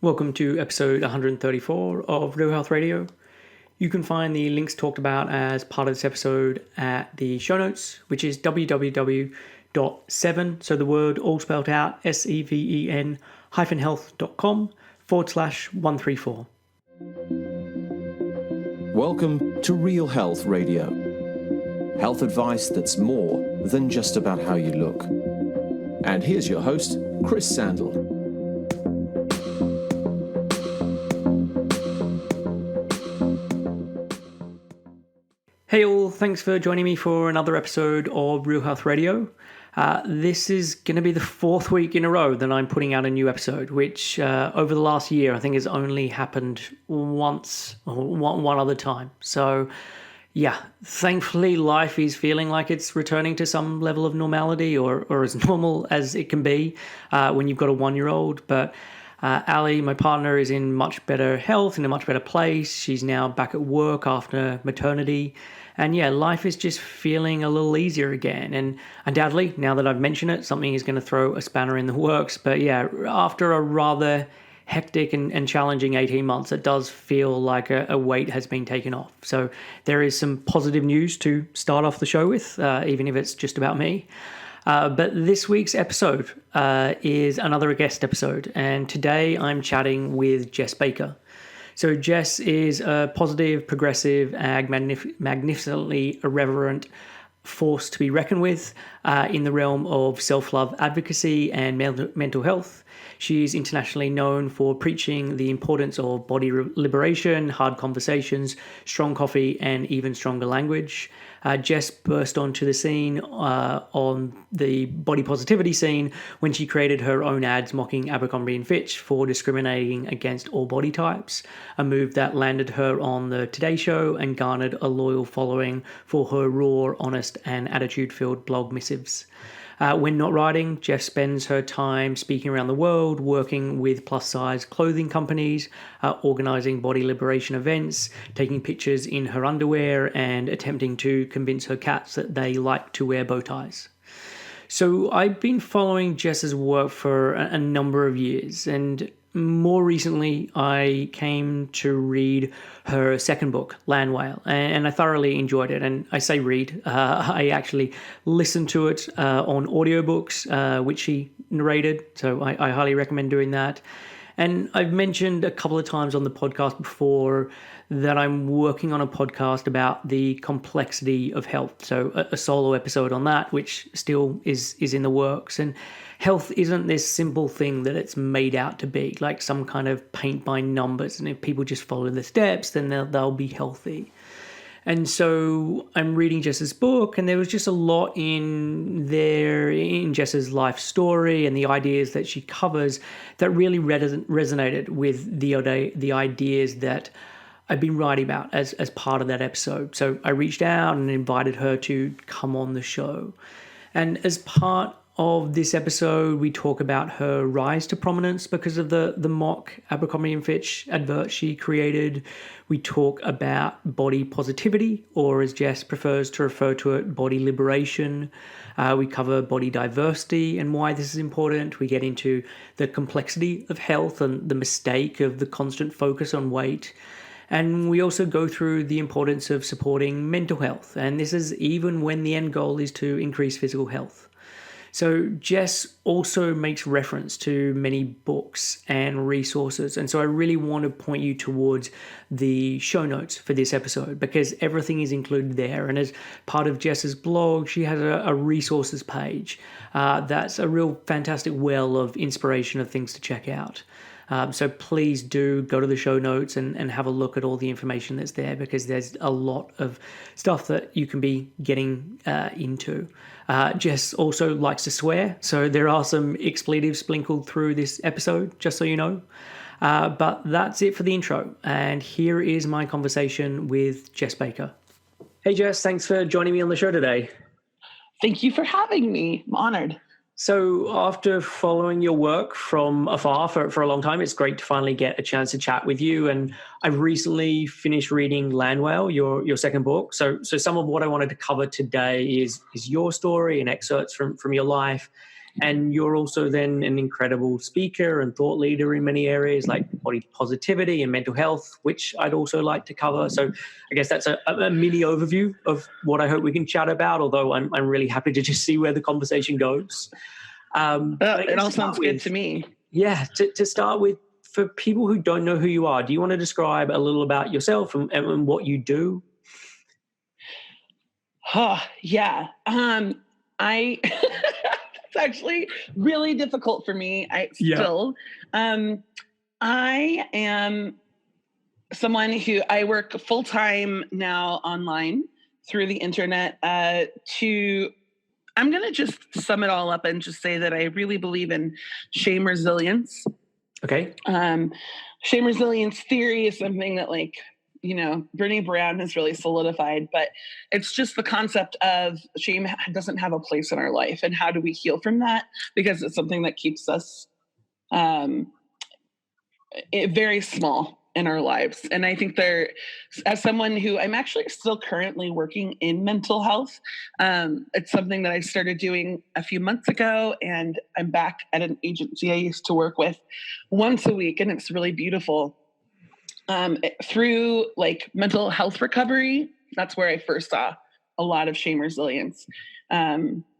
Welcome to episode 134 of Real Health Radio. You can find the links talked about as part of this episode at the show notes, which is www.7, so the word all spelled out, SEVEN health.com/134. Welcome to Real Health Radio. Health advice that's more than just about how you look. And here's your host, Chris Sandel. Hey all, thanks for joining me for another episode of Real Health Radio. This is going to be the fourth week in a row that I'm putting out a new episode, which over the last year I think has only happened once or one other time. So yeah, thankfully life is feeling like it's returning to some level of normality or as normal as it can be when you've got a 1-year-old. But Ali, my partner, is in much better health, in a much better place. She's now back at work after maternity. And yeah, life is just feeling a little easier again. And undoubtedly, now that I've mentioned it, something is going to throw a spanner in the works. But yeah, after a rather hectic and challenging 18 months, it does feel like a weight has been taken off. So there is some positive news to start off the show with, even if it's just about me. But this week's episode is another guest episode. And today I'm chatting with Jes Baker. So Jes is a positive, progressive, and magnificently irreverent force to be reckoned with in the realm of self-love advocacy and mental health. She is internationally known for preaching the importance of body liberation, hard conversations, strong coffee, and even stronger language. Jes burst onto the scene on the body positivity scene when she created her own ads mocking Abercrombie Fitch for discriminating against all body types, a move that landed her on the Today Show and garnered a loyal following for her raw, honest, and attitude-filled blog missives. When not writing, Jes spends her time speaking around the world, working with plus-size clothing companies, organizing body liberation events, taking pictures in her underwear, and attempting to convince her cats that they like to wear bow ties. So I've been following Jes's work for a number of years, and more recently, I came to read her second book, Land Whale, and I thoroughly enjoyed it. And I say read, I actually listened to it on audiobooks, which she narrated, so I highly recommend doing that. And I've mentioned a couple of times on the podcast before that I'm working on a podcast about the complexity of health. So a solo episode on that, which still is in the works. And health isn't this simple thing that it's made out to be, like some kind of paint by numbers. And if people just follow the steps, then they'll be healthy. And so I'm reading Jes's book, and there was just a lot in Jes's life story and the ideas that she covers that really resonated with the ideas that I've been writing about as part of that episode. So I reached out and invited her to come on the show. And as part of this episode, we talk about her rise to prominence because of the mock Abercrombie Fitch advert she created. We talk about body positivity, or as Jes prefers to refer to it, body liberation. We cover body diversity and why this is important. We get into the complexity of health and the mistake of the constant focus on weight. And we also go through the importance of supporting mental health. And this is even when the end goal is to increase physical health. So Jes also makes reference to many books and resources. And so I really want to point you towards the show notes for this episode because everything is included there. And as part of Jes's blog, she has a resources page. That's a real fantastic well of inspiration of things to check out. So please do go to the show notes and have a look at all the information that's there because there's a lot of stuff that you can be getting into. Jes also likes to swear, so there are some expletives sprinkled through this episode, just so you know. But that's it for the intro, and here is my conversation with Jes Baker. Hey Jes, thanks for joining me on the show today. Thank you for having me. I'm honored. So after following your work from afar for a long time, it's great to finally get a chance to chat with you. And I've recently finished reading Land Whale, your second book. So some of what I wanted to cover today is your story and excerpts from your life. And you're also then an incredible speaker and thought leader in many areas like body positivity and mental health, which I'd also like to cover. So I guess that's a mini overview of what I hope we can chat about, although I'm really happy to just see where the conversation goes. It all sounds good to me. Yeah, to start with, for people who don't know who you are, do you want to describe a little about yourself and what you do? Yeah. I it's actually really difficult for me. I am someone who I work full time now online through the internet. I'm going to just sum it all up and just say that I really believe in shame resilience. Okay. Shame resilience theory is something that, like, Brené Brown has really solidified, but it's just the concept of shame doesn't have a place in our life. And how do we heal from that? Because it's something that keeps us very small in our lives. And I think as someone who I'm actually still currently working in mental health, it's something that I started doing a few months ago, and I'm back at an agency I used to work with once a week. And it's really beautiful. Through like mental health recovery, that's where I first saw a lot of shame resilience.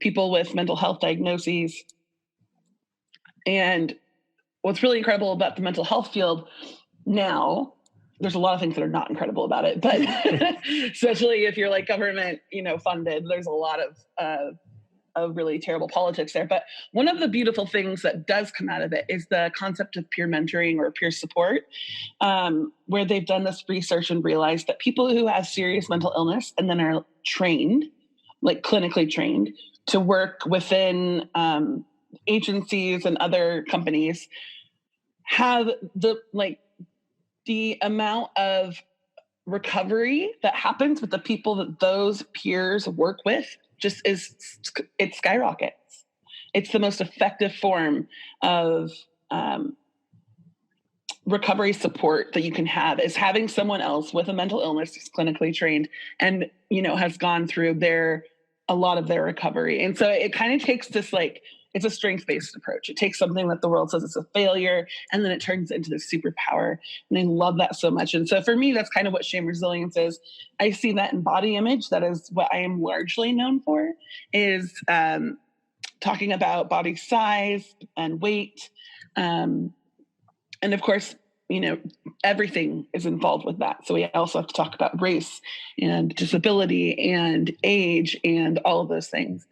People with mental health diagnoses. And what's really incredible about the mental health field now, there's a lot of things that are not incredible about it, but especially if you're like government, funded, there's a lot of really terrible politics there. But one of the beautiful things that does come out of it is the concept of peer mentoring or peer support, where they've done this research and realized that people who have serious mental illness and then are trained, like clinically trained, to work within agencies and other companies have the amount of recovery that happens with the people that those peers work with it skyrockets. It's the most effective form of recovery support that you can have, is having someone else with a mental illness who's clinically trained and, has gone through a lot of their recovery. And so it kind of takes this, it's a strength-based approach. It takes something that the world says is a failure, and then it turns it into this superpower. And I love that so much. And so for me, that's kind of what shame resilience is. I see that in body image. That is what I am largely known for, is talking about body size and weight. And of course, everything is involved with that. So we also have to talk about race and disability and age and all of those things.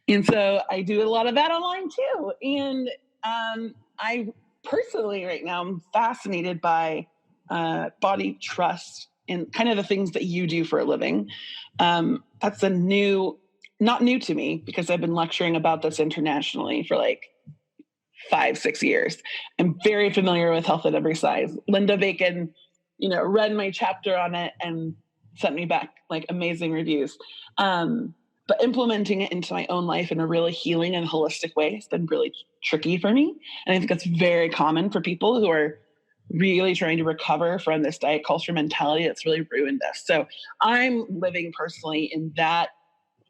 And so I do a lot of that online too. And I personally right now I'm fascinated by body trust and kind of the things that you do for a living. That's not new to me, because I've been lecturing about this internationally for 5-6 years. I'm very familiar with health at every size. Linda Bacon, read my chapter on it and sent me back amazing reviews. But implementing it into my own life in a really healing and holistic way has been really tricky for me. And I think that's very common for people who are really trying to recover from this diet culture mentality that's really ruined us. So I'm living personally in that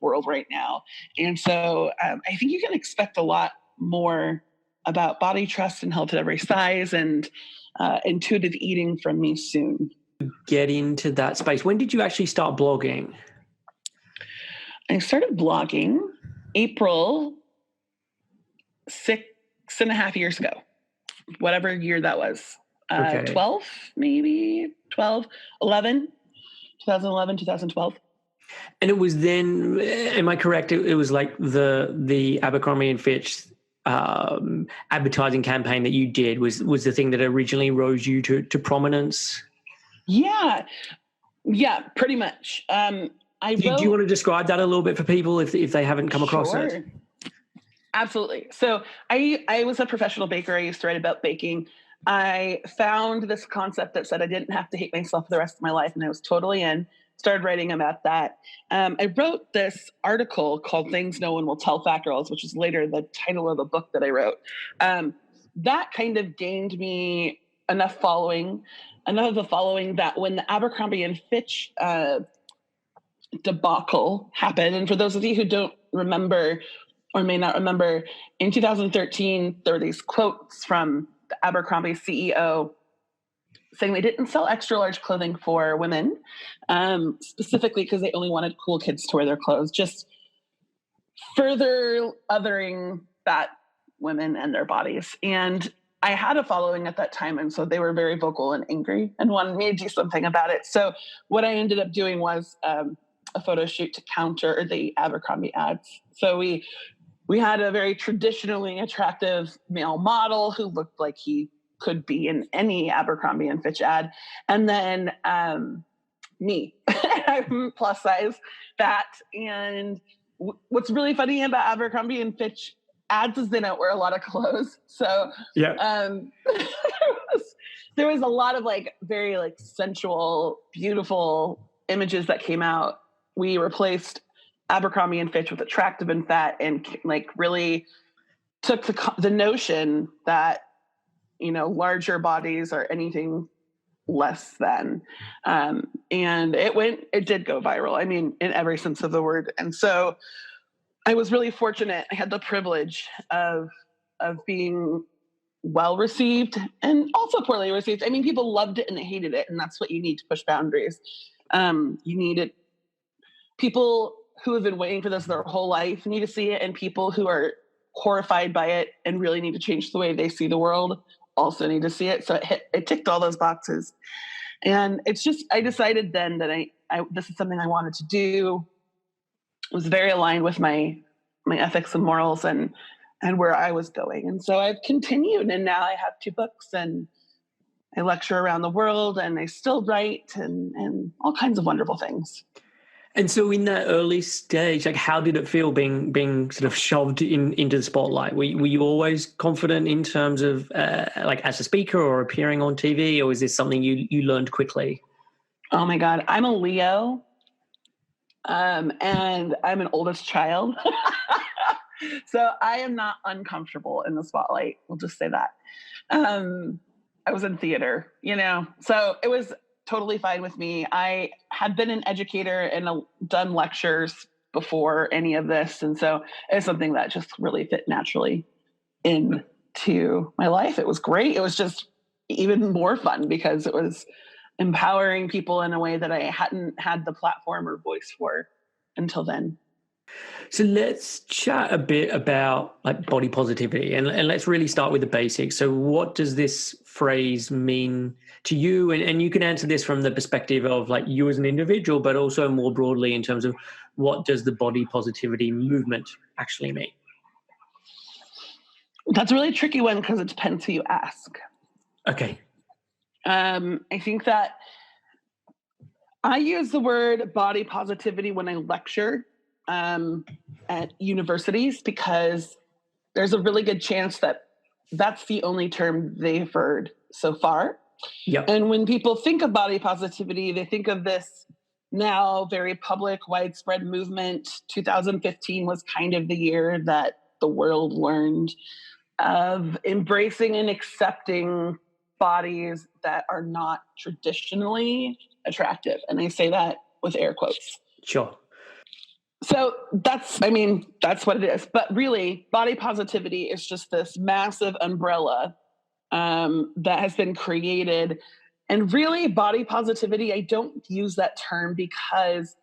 world right now. And so I think you can expect a lot more about body trust and health at every size and intuitive eating from me soon. Get into that space. When did you actually start blogging? I started blogging April 6.5 years ago, whatever year that was. 12, maybe 12, 11, 2011, 2012. And it was then, am I correct? It was like the Abercrombie and Fitch advertising campaign that you did was the thing that originally rose you to prominence? Yeah, pretty much. Do you want to describe that a little bit for people if they haven't come across it? Absolutely. So I was a professional baker. I used to write about baking. I found this concept that said I didn't have to hate myself for the rest of my life, and I was totally in. Started writing about that. I wrote this article called Things No One Will Tell Fat Girls, which is later the title of a book that I wrote. That kind of gained me enough of a following that when the Abercrombie and Fitch debacle happened, and for those of you who don't remember, or may not remember, in 2013, there were these quotes from the Abercrombie CEO saying they didn't sell extra large clothing for women, specifically because they only wanted cool kids to wear their clothes, just further othering fat women and their bodies. And I had a following at that time, and so they were very vocal and angry and wanted me to do something about it. So what I ended up doing was a photo shoot to counter the Abercrombie ads. So we had a very traditionally attractive male model who looked like he could be in any Abercrombie and Fitch ad. And then me, I'm plus size, fat. And what's really funny about Abercrombie and Fitch ads is they don't wear a lot of clothes. So Yeah. there was a lot of like very like sensual, beautiful images that came out. We replaced Abercrombie and Fitch with attractive and fat, and like really took the notion that, you know, larger bodies are anything less than. And it did go viral. I mean, in every sense of the word. And so I was really fortunate. I had the privilege of being well received and also poorly received. I mean, people loved it and they hated it. And that's what you need to push boundaries. You needed people who have been waiting for this their whole life need to see it. And people who are horrified by it and really need to change the way they see the world also need to see it. So it ticked all those boxes. And it's just, I decided then that I this is something I wanted to do. It was very aligned with my ethics and morals and where I was going. And so I've continued, and now I have 2 books and I lecture around the world and I still write and all kinds of wonderful things. And so in that early stage, like how did it feel being sort of shoved into the spotlight? Were you always confident in terms of like as a speaker or appearing on TV, or is this something you learned quickly? Oh my God, I'm a Leo, and I'm an oldest child. So I am not uncomfortable in the spotlight. We'll just say that. I was in theater, you know, so it was totally fine with me. I had been an educator and done lectures before any of this. And so it's something that just really fit naturally into my life. It was great. It was just even more fun because it was empowering people in a way that I hadn't had the platform or voice for until then. So let's chat a bit about like body positivity and let's really start with the basics. So what does this phrase mean to you? And you can answer this from the perspective of like you as an individual, but also more broadly in terms of what does the body positivity movement actually mean? That's a really tricky one because it depends who you ask. Okay. I think that I use the word body positivity when I lecture at universities because there's a really good chance that that's the only term they've heard so far. Yep. And when people think of body positivity, they think of this now very public, widespread movement. 2015 was kind of the year that the world learned of embracing and accepting bodies that are not traditionally attractive. And I say that with air quotes. Sure. So that's what it is. But really, body positivity is just this massive umbrella that has been created. And really, body positivity, I don't use that term because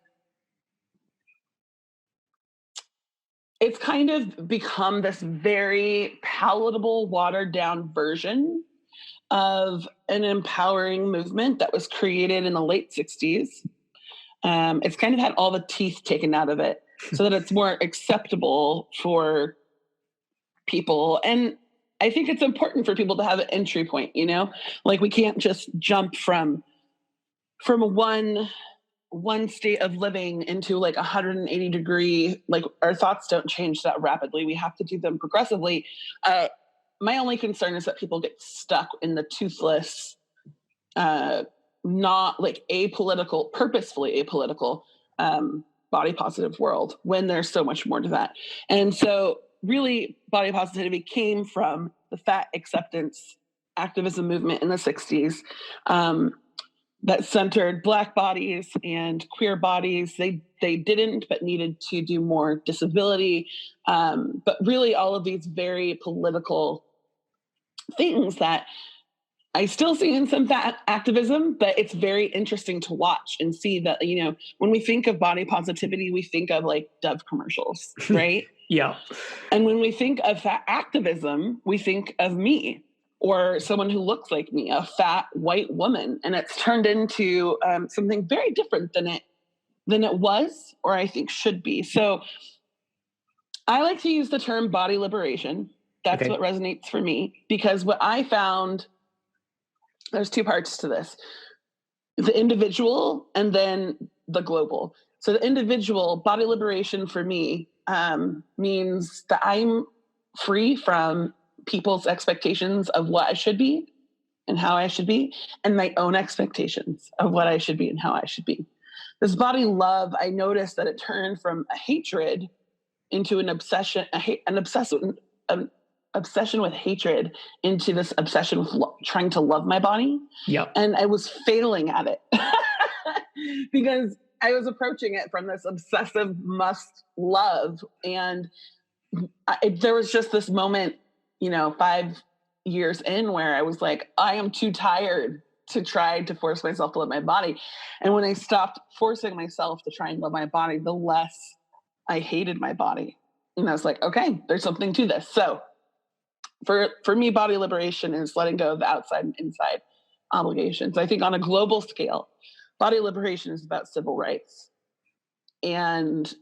it's kind of become this very palatable, watered down version of an empowering movement that was created in the late 60s. It's kind of had all the teeth taken out of it so that it's more acceptable for people. And I think it's important for people to have an entry point, you know, like we can't just jump from one state of living into like 180 degree, like our thoughts don't change that rapidly. We have to do them progressively. My only concern is that people get stuck in the toothless, not like apolitical, purposefully apolitical, body positive world when there's so much more to that. And so really body positivity came from the fat acceptance activism movement in the 60s that centered Black bodies and queer bodies. They they didn't, but needed to do more disability. But really all of these very political things that I still see in some fat activism, but it's very interesting to watch and see that, when we think of body positivity, we think of like Dove commercials, right? Yeah. And when we think of fat activism, we think of me or someone who looks like me, a fat white woman. And it's turned into something very different than it was, or I think should be. So I like to use the term body liberation. That's what resonates for me, because what I found, there's two parts to this: the individual and then the global. So the individual body liberation for me means that I'm free from people's expectations of what I should be and how I should be, and my own expectations of what I should be and how I should be. This body love, I noticed that it turned from a hatred into an obsession, an obsession with hatred into this obsession with trying to love my body. Yep. And I was failing at it because I was approaching it from this obsessive must love. And there was just this moment, 5 years in, where I was like, I am too tired to try to force myself to love my body. And when I stopped forcing myself to try and love my body, the less I hated my body. And I was like, okay, there's something to this. So for me, body liberation is letting go of the outside and inside obligations. I think on a global scale, body liberation is about civil rights. And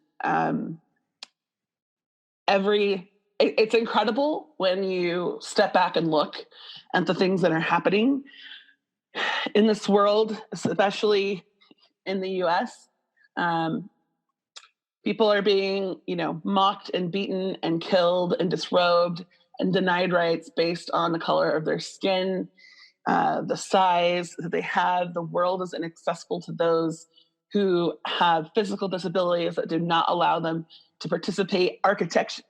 it's incredible when you step back and look at the things that are happening in this world, especially in the US. People are being, mocked and beaten and killed and disrobed and denied rights based on the color of their skin, the size that they have. The world is inaccessible to those who have physical disabilities that do not allow them to participate. Architects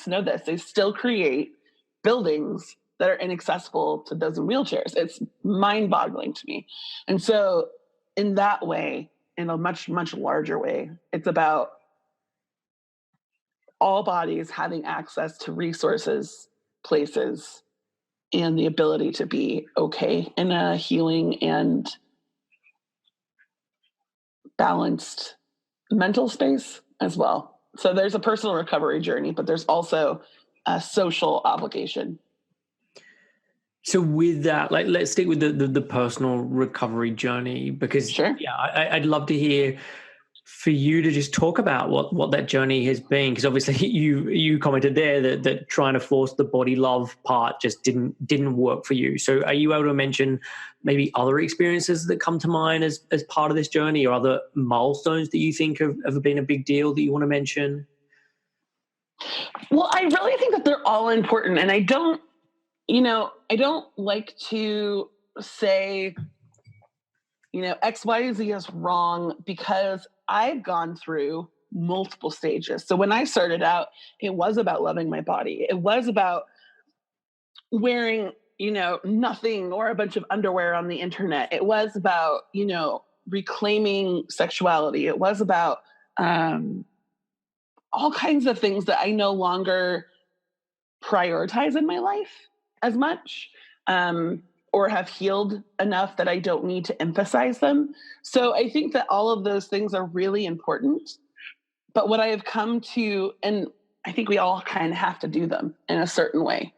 know this. They still create buildings that are inaccessible to those in wheelchairs. It's mind-boggling to me. And so in that way, in a much, much larger way, it's about all bodies having access to resources, places, and the ability to be okay in a healing and balanced mental space as well. So there's a personal recovery journey, but there's also a social obligation. So with that, let's stick with the personal recovery journey, because Sure. I'd love to hear for you to just talk about what that journey has been, because obviously you commented there that trying to force the body love part just didn't work for you. So are you able to mention maybe other experiences that come to mind as part of this journey, or other milestones that you think have been a big deal that you want to mention? Well, I really think that they're all important, and I don't like to say, X, Y, Z is wrong, because I've gone through multiple stages. So when I started out, it was about loving my body. It was about wearing, nothing or a bunch of underwear on the internet. It was about, reclaiming sexuality. It was about all kinds of things that I no longer prioritize in my life as much. Or have healed enough that I don't need to emphasize them. So I think that all of those things are really important. But what I have come to, and I think we all kind of have to do them in a certain way.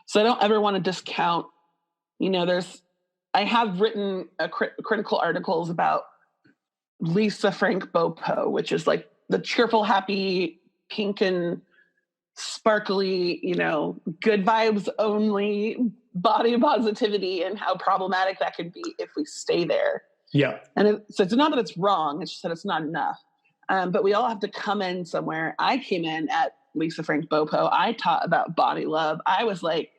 So I don't ever want to discount, I have written critical articles about Lisa Frank Bopo, which is like the cheerful, happy, pink and sparkly, good vibes only body positivity, and how problematic that could be if we stay there. Yeah. And so it's not that it's wrong, it's just that it's not enough. But we all have to come in somewhere. I came in at Lisa Frank Bopo. I taught about body love. I was like,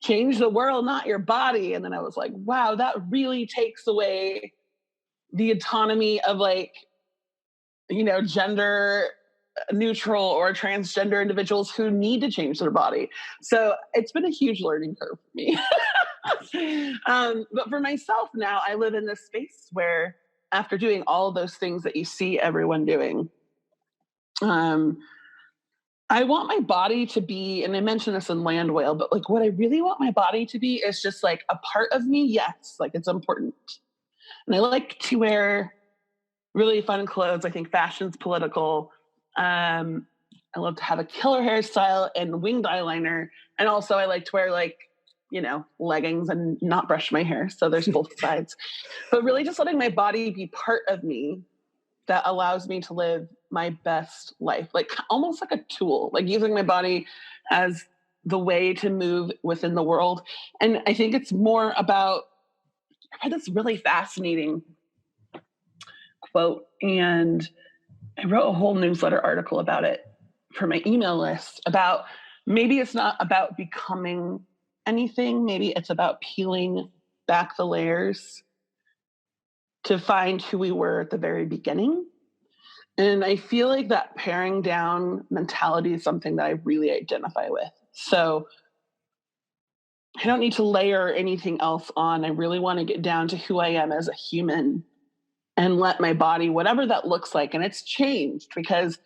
change the world, not your body. And then I was like, wow, that really takes away the autonomy of gender neutral or transgender individuals who need to change their body. So it's been a huge learning curve for me. But for myself now, I live in this space where after doing all of those things that you see everyone doing, I want my body to be, and I mentioned this in Land Whale, but like what I really want my body to be is just like a part of me. Yes, like it's important. And I like to wear really fun clothes. I think fashion's political. I love to have a killer hairstyle and winged eyeliner. And also I like to wear like, leggings and not brush my hair. So there's both sides. But really just letting my body be part of me that allows me to live my best life, like almost like a tool, like using my body as the way to move within the world. And I think it's more about, I had this really fascinating quote, and I wrote a whole newsletter article about it for my email list about maybe it's not about becoming anything. Maybe it's about peeling back the layers to find who we were at the very beginning. And I feel like that paring down mentality is something that I really identify with. So I don't need to layer anything else on. I really want to get down to who I am as a human and let my body, whatever that looks like. And it's changed because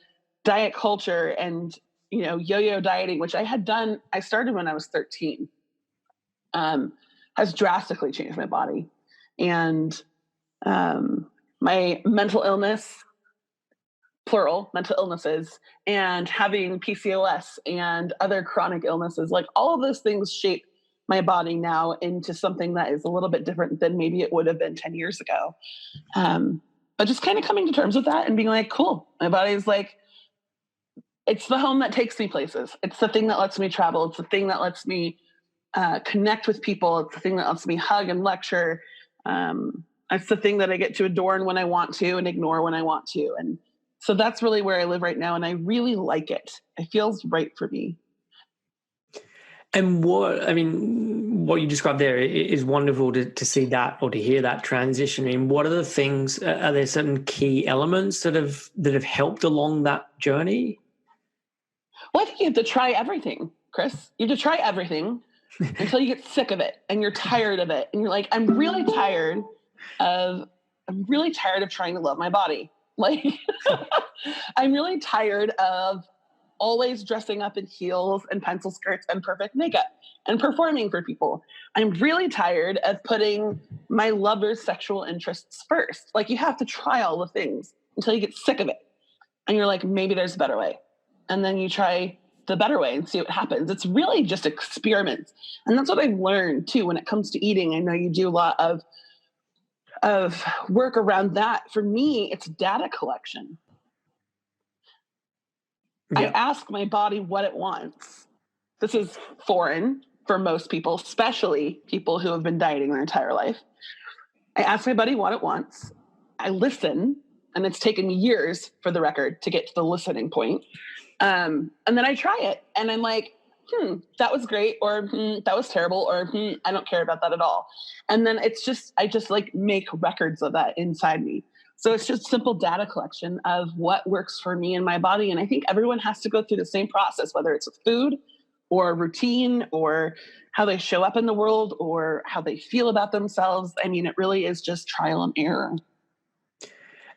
diet culture and, yo-yo dieting, which I started when I was 13, has drastically changed my body. And my mental illness, plural, mental illnesses, and having PCOS and other chronic illnesses, like all of those things shape my body now into something that is a little bit different than maybe it would have been 10 years ago. But just kind of coming to terms with that and being like, cool, my body is like, it's the home that takes me places. It's the thing that lets me travel. It's the thing that lets me connect with people. It's the thing that lets me hug and lecture. It's the thing that I get to adorn when I want to and ignore when I want to. And so that's really where I live right now. And I really like it. It feels right for me. And what you described there is wonderful to see that or to hear that transition. I mean, what are the things, are there certain key elements that have helped along that journey? Well, I think you have to try everything, Chris. You have to try everything until you get sick of it and you're tired of it. And you're like, I'm really tired of trying to love my body. Like, I'm really tired of always dressing up in heels and pencil skirts and perfect makeup and performing for people. I'm really tired of putting my lover's sexual interests first. Like, you have to try all the things until you get sick of it. And you're like, maybe there's a better way. And then you try the better way and see what happens. It's really just experiments. And that's what I've learned too, when it comes to eating. I know you do a lot of work around that. For me, it's data collection. Yeah. I ask my body what it wants. This is foreign for most people, especially people who have been dieting their entire life. I ask my body what it wants. I listen, and it's taken me years, for the record, to get to the listening point. And then I try it, and I'm like, that was great, or that was terrible, or I don't care about that at all. And then I just like make records of that inside me. So it's just simple data collection of what works for me and my body. And I think everyone has to go through the same process, whether it's with food or routine or how they show up in the world or how they feel about themselves. I mean, it really is just trial and error.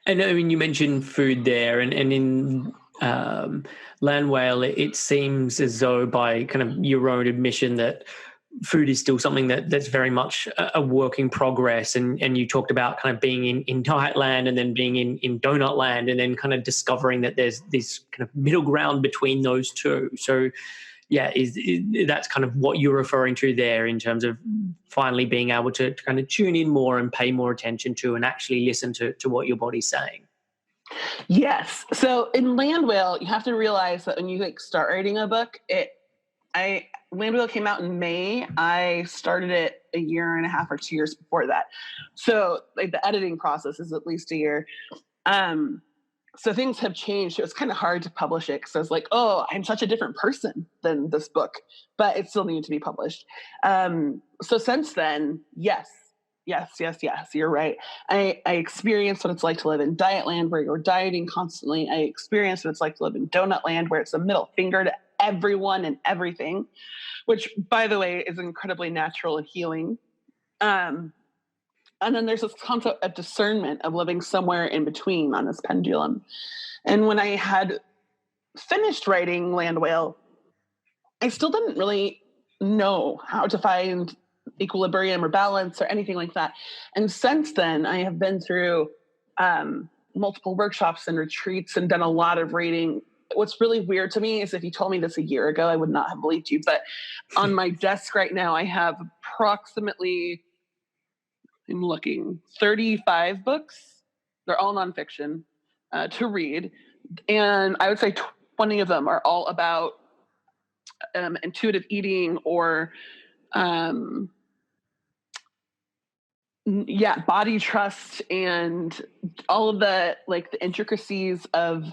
And I mean, you mentioned food there, and in Land Whale, it seems as though by kind of your own admission that food is still something that's very much a work in progress. And you talked about kind of being in diet land and then being in donut land and then kind of discovering that there's this kind of middle ground between those two. So yeah, that's kind of what you're referring to there in terms of finally being able to kind of tune in more and pay more attention to and actually listen to what your body's saying. Yes. So in Land Whale, you have to realize that when you start writing a book, Land Whale came out in May. I started it a year and a half or 2 years before that. So the editing process is at least a year. So things have changed. It was kind of hard to publish it because I was like, oh, I'm such a different person than this book, but it still needed to be published. So since then, yes, you're right. I experienced what it's like to live in diet land where you're dieting constantly. I experienced what it's like to live in donut land where it's a middle finger to everyone and everything, which, by the way, is incredibly natural and healing. And then there's this concept of discernment, of living somewhere in between on this pendulum. And when I had finished writing Land Whale, I still didn't really know how to find equilibrium or balance or anything like that. And since then, I have been through multiple workshops and retreats and done a lot of reading. What's really weird to me is if you told me this a year ago, I would not have believed you. But on my desk right now, I have approximately, I'm looking, 35 books. They're all nonfiction to read. And I would say 20 of them are all about intuitive eating or body trust and all of the intricacies of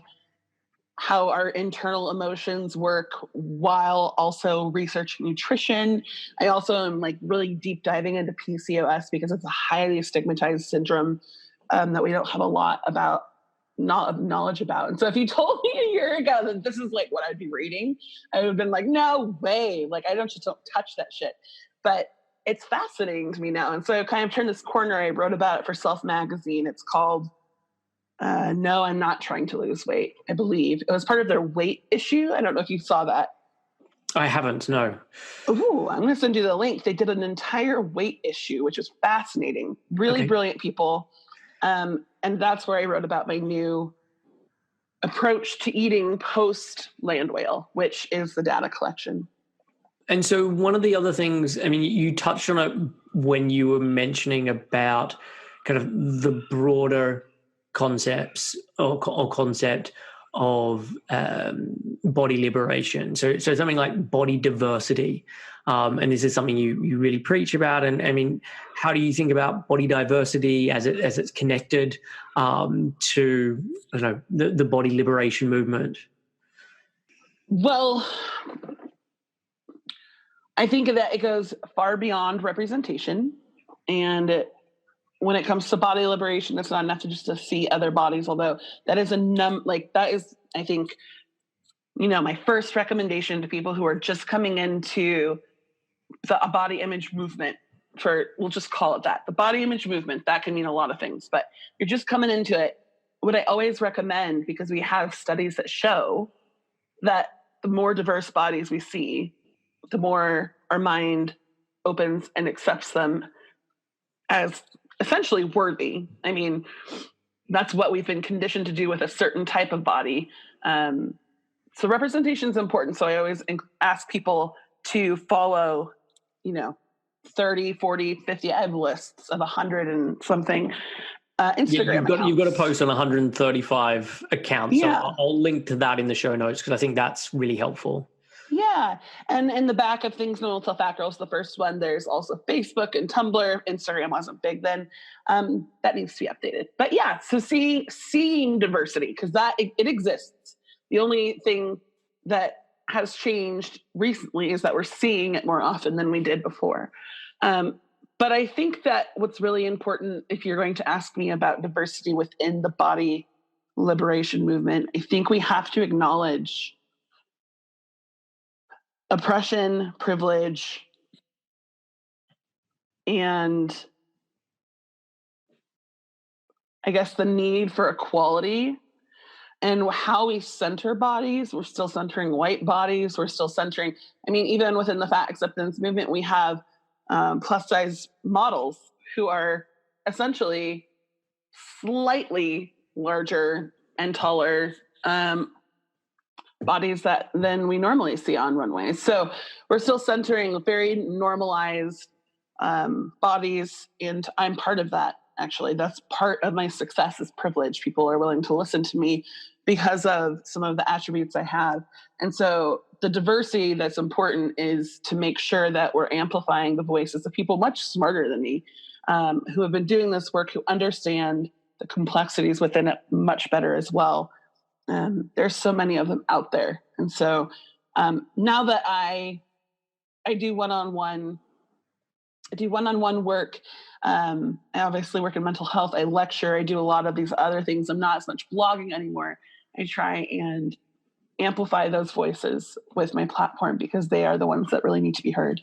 how our internal emotions work while also researching nutrition. I also am really deep diving into PCOS because it's a highly stigmatized syndrome that we don't have a lot about knowledge about. And so if you told me a year ago that this is what I'd be reading, I would have been like, no way. I don't touch that shit. But it's fascinating to me now. And so I kind of turned this corner. I wrote about it for Self Magazine. It's called No, I'm Not Trying to Lose Weight, I believe. It was part of their weight issue. I don't know if you saw that. I haven't, no. Ooh, I'm going to send you the link. They did an entire weight issue, which is fascinating. Really brilliant people. And that's where I wrote about my new approach to eating post Land Whale, which is the data collection. And so one of the other things, I mean, you touched on it when you were mentioning about kind of the broader concepts or concept of body liberation. So something like body diversity. And this is something you really preach about. And I mean, how do you think about body diversity as it's connected to, I don't know, the body liberation movement? Well, I think that it goes far beyond representation. And when it comes to body liberation, it's not enough to see other bodies, although that is I think, my first recommendation to people who are just coming into the body image movement we'll just call it that. The body image movement, that can mean a lot of things, but you're just coming into it. What I always recommend, because we have studies that show that the more diverse bodies we see, the more our mind opens and accepts them as essentially worthy. I mean, that's what we've been conditioned to do with a certain type of body. So representation is important. So I always ask people to follow, 30, 40, 50, I have lists of 100 and something Instagram accounts. You've got to post on 135 accounts. Yeah. So I'll link to that in the show notes because I think that's really helpful. Yeah. And in the back of Things No One Will Tell Fat Girls, the first one, there's also Facebook and Tumblr. Instagram wasn't big then. That needs to be updated. But yeah, so seeing diversity, because it exists. The only thing that has changed recently is that we're seeing it more often than we did before. But I think that what's really important, if you're going to ask me about diversity within the body liberation movement, I think we have to acknowledge oppression, privilege, and I guess the need for equality and how we center bodies. We're still centering white bodies. We're still centering, even within the fat acceptance movement, we have plus size models who are essentially slightly larger and taller bodies than we normally see on runways. So we're still centering very normalized bodies, and I'm part of that. Actually, that's part of my success is privilege. People are willing to listen to me because of some of the attributes I have. And so the diversity that's important is to make sure that we're amplifying the voices of people much smarter than me, who have been doing this work, who understand the complexities within it much better as well. There's so many of them out there. And so now that I do one-on-one work, I obviously work in mental health. I lecture. I do a lot of these other things. I'm not as much blogging anymore. I try and amplify those voices with my platform because they are the ones that really need to be heard.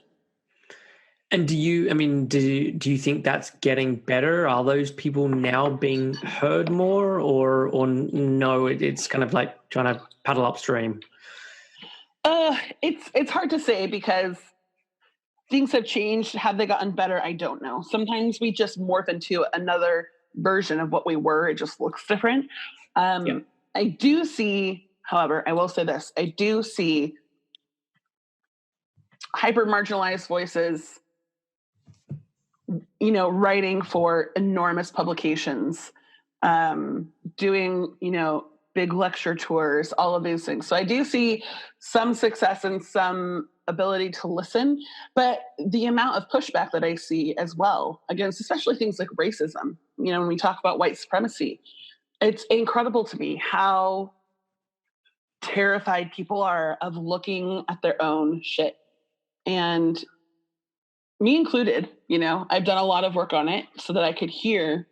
And do you think that's getting better? Are those people now being heard more, or no? It's kind of like trying to paddle upstream. It's hard to say because things have changed. Have they gotten better? I don't know. Sometimes we just morph into another version of what we were. It just looks different. Yeah. I do see, however, I will say this: I do see hyper marginalized voices, writing for enormous publications, doing, big lecture tours, all of these things. So I do see some success and some ability to listen, but the amount of pushback that I see as well against, especially things like racism, when we talk about white supremacy, it's incredible to me how terrified people are of looking at their own shit. And me included, I've done a lot of work on it so that I could hear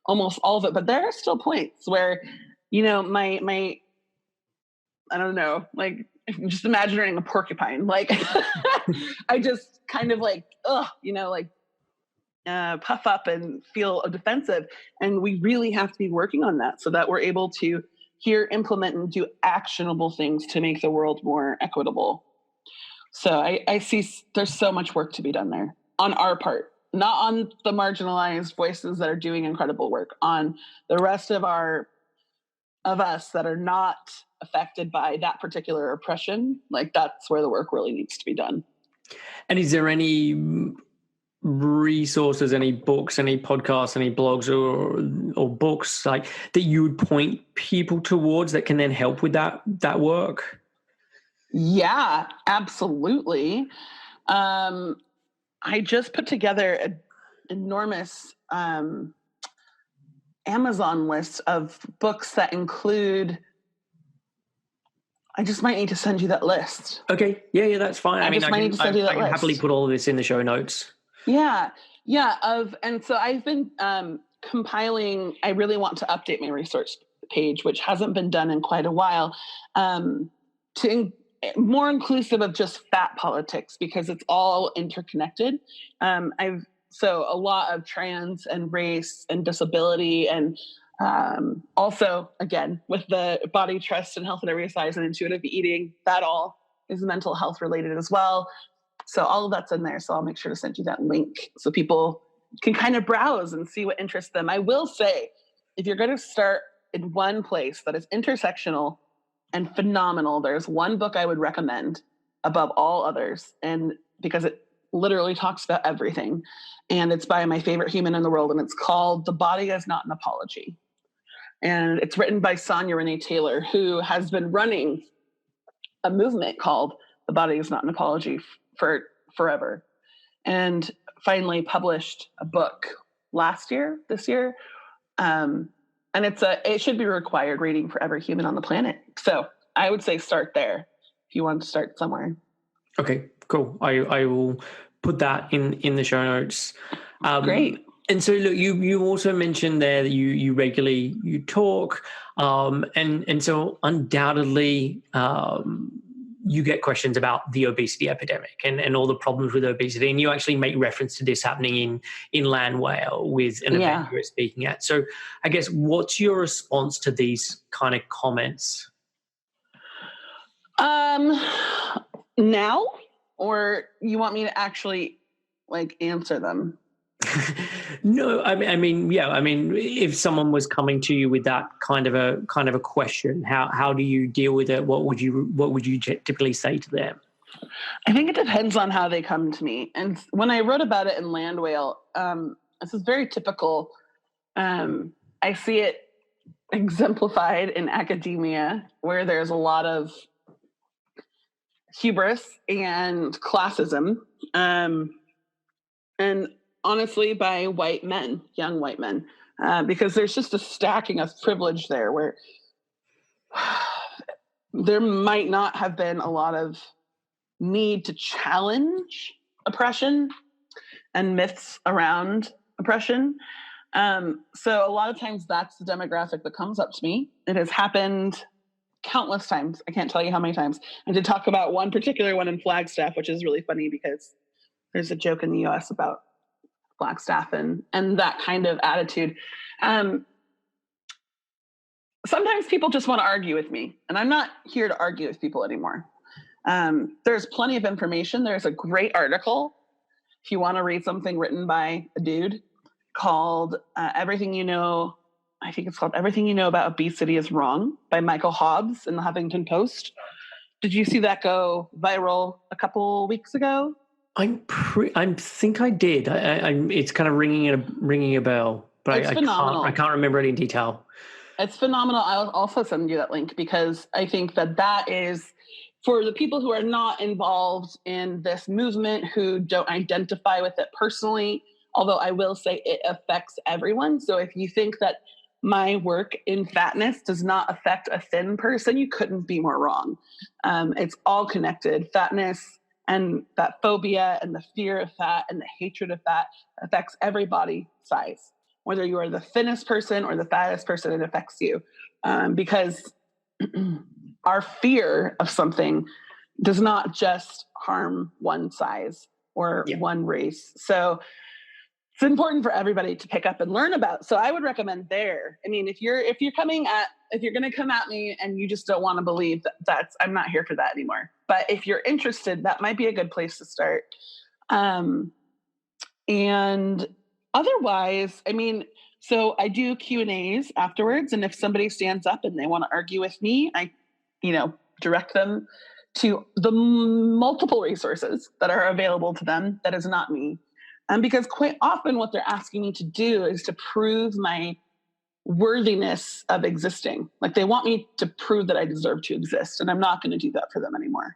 almost all of it. But there are still points where, my I don't know, like just imagining a porcupine, like I just kind of like, puff up and feel defensive. And we really have to be working on that so that we're able to hear, implement, and do actionable things to make the world more equitable. So I see there's so much work to be done there on our part, not on the marginalized voices that are doing incredible work, on the rest of us that are not affected by that particular oppression. Like that's where the work really needs to be done. And is there any resources, any books, any podcasts, any blogs or books like that you would point people towards that can then help with that work? Yeah, absolutely. I just put together an enormous Amazon list of books that include. I just might need to send you that list. Okay, yeah, that's fine. I can happily put all of this in the show notes. Yeah. And so I've been compiling. I really want to update my resource page, which hasn't been done in quite a while, more inclusive of just fat politics because it's all interconnected. So a lot of trans and race and disability and also, again, with the body trust and health at every size and intuitive eating, that all is mental health related as well. So all of that's in there. So I'll make sure to send you that link so people can kind of browse and see what interests them. I will say, if you're going to start in one place that is intersectional and phenomenal, there's one book I would recommend above all others, and because it literally talks about everything, and it's by my favorite human in the world, and it's called The Body Is Not an Apology. And it's written by Sonia Renee Taylor, who has been running a movement called The Body Is Not an Apology for forever, and finally published a book this year. And it should be required reading for every human on the planet. So I would say start there if you want to start somewhere. Okay, cool. I will put that in the show notes. Great. And so, look, you also mentioned there that you regularly talk, and so undoubtedly you get questions about the obesity epidemic and all the problems with obesity, and you actually make reference to this happening in Landwale with an event you're speaking at. So, I guess what's your response to these kind of comments? Now, or you want me to actually answer them? No, I mean, if someone was coming to you with that kind of a question, how do you deal with it? What would you typically say to them? I think it depends on how they come to me. And when I wrote about it in Landwale, this is very typical. I see it exemplified in academia, where there's a lot of hubris and classism, and honestly by white men, young white men, because there's just a stacking of privilege there where there might not have been a lot of need to challenge oppression and myths around oppression. So a lot of times that's the demographic that comes up to me. It has happened countless times. I can't tell you how many times. And to talk about one particular one in Flagstaff, which is really funny because There's a joke in the US about Flagstaff and that kind of attitude. Sometimes people just want to argue with me, and I'm not here to argue with people anymore. There's plenty of information. There's a great article if you want to read something written by a dude called Everything You Know. I think it's called Everything You Know About Obesity is Wrong by Michael Hobbs in the Huffington Post. Did you see that go viral a couple weeks ago? I think I did. It's kind of ringing a bell, but It's phenomenal. I can't remember it in detail. It's phenomenal. I'll also send you that link because I think that is for the people who are not involved in this movement, who don't identify with it personally, although I will say it affects everyone. So if you think that my work in fatness does not affect a thin person, you couldn't be more wrong. It's all connected. Fatness and that phobia and the fear of fat and the hatred of fat affects every body size. Whether you are the thinnest person or the fattest person, it affects you. Because our fear of something does not just harm one size or one race. So it's important for everybody to pick up and learn about. So I would recommend there. I mean, if you're going to come at me and you just don't want to believe I'm not here for that anymore. But if you're interested, that might be a good place to start. And otherwise, I mean, so I do Q&As afterwards. And if somebody stands up and they want to argue with me, I, direct them to the multiple resources that are available to them. That is not me. Because quite often what they're asking me to do is to prove my worthiness of existing. Like they want me to prove that I deserve to exist. And I'm not going to do that for them anymore.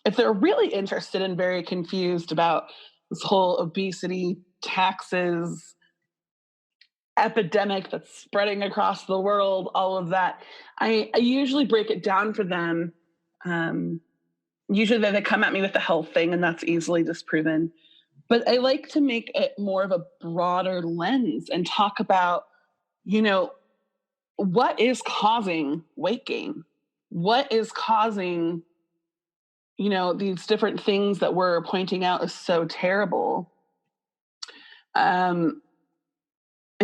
If they're really interested and very confused about this whole obesity, taxes, epidemic that's spreading across the world, all of that, I usually break it down for them. Usually they come at me with the health thing, and that's easily disproven. But I like to make it more of a broader lens and talk about, what is causing weight gain? What is causing, these different things that we're pointing out is so terrible. And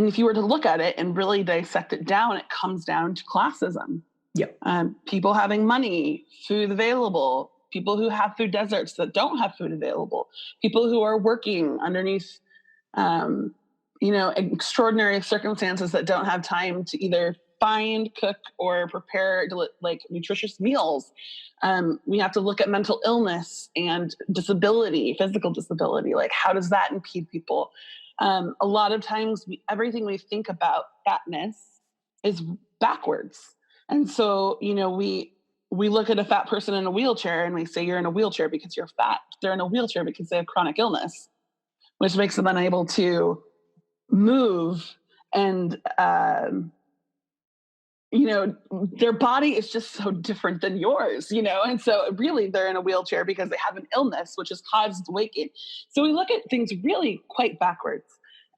if you were to look at it and really dissect it down, it comes down to classism. Yep. People having money, food available, people who have food deserts that don't have food available, people who are working underneath, extraordinary circumstances that don't have time to either find, cook, or prepare like nutritious meals. We have to look at mental illness and disability, physical disability. Like, how does that impede people? A lot of times everything we think about fatness is backwards. And so, we look at a fat person in a wheelchair and we say you're in a wheelchair because you're fat. They're in a wheelchair because they have chronic illness, which makes them unable to move. And, their body is just so different than yours, and so really they're in a wheelchair because they have an illness, which has caused weight gain. So we look at things really quite backwards.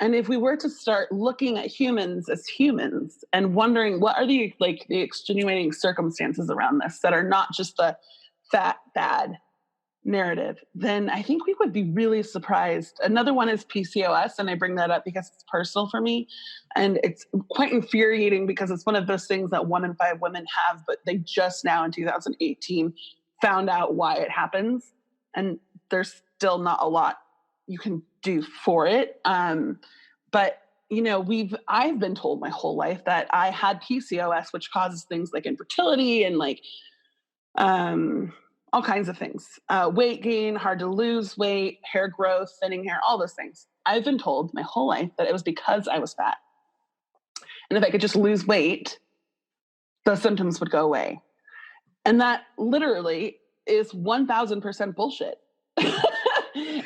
And if we were to start looking at humans as humans and wondering what are the extenuating circumstances around this that are not just the fat bad narrative, then I think we would be really surprised. Another one is PCOS, and I bring that up because it's personal for me, and it's quite infuriating because it's one of those things that 1 in 5 women have, but they just now in 2018 found out why it happens, and there's still not a lot you can do for it. But I've been told my whole life that I had PCOS, which causes things like infertility and all kinds of things, weight gain, hard to lose weight, hair growth, thinning hair, all those things. I've been told my whole life that it was because I was fat. And if I could just lose weight, the symptoms would go away. And that literally is 1000% bullshit.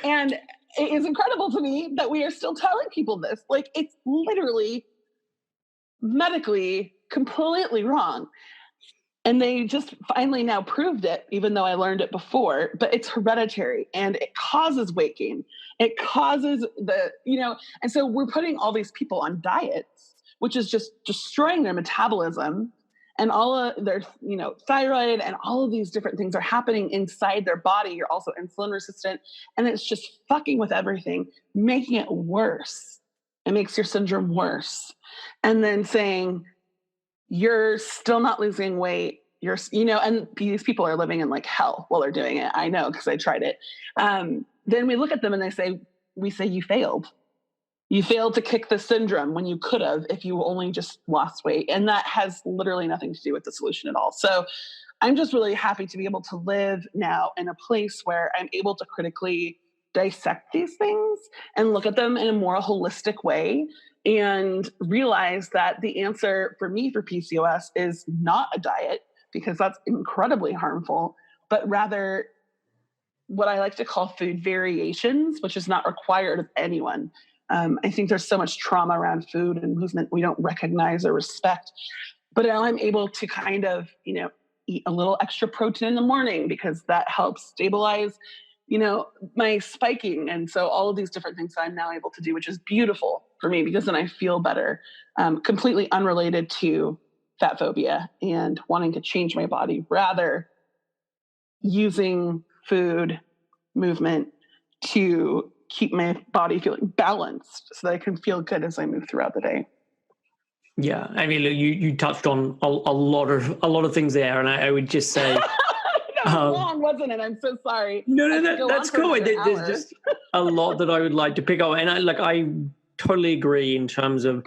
And it is incredible to me that we are still telling people this. Like, it's literally medically completely wrong. And they just finally now proved it, even though I learned it before, but it's hereditary and it causes weight gain. It causes and so we're putting all these people on diets, which is just destroying their metabolism and all of their, thyroid and all of these different things are happening inside their body. You're also insulin resistant, and it's just fucking with everything, making it worse. It makes your syndrome worse. And then saying, you're still not losing weight. And these people are living in like hell while they're doing it. I know, because I tried it. Then we look at them and we say, you failed. You failed to kick the syndrome when you could have if you only just lost weight. And that has literally nothing to do with the solution at all. So I'm just really happy to be able to live now in a place where I'm able to critically dissect these things and look at them in a more holistic way and realize that the answer for me for PCOS is not a diet, because that's incredibly harmful, but rather what I like to call food variations, which is not required of anyone. I think there's so much trauma around food and movement we don't recognize or respect. But now I'm able to kind of, eat a little extra protein in the morning because that helps stabilize, my spiking. And so all of these different things I'm now able to do, which is beautiful for me because then I feel better, completely unrelated to fat phobia and wanting to change my body, rather using food, movement to keep my body feeling balanced so that I can feel good as I move throughout the day. Yeah, I mean, you touched on a lot of things there, and I would just say that was long, wasn't it? I'm so sorry. No, that's cool. There's just a lot that I would like to pick up, and I totally agree in terms of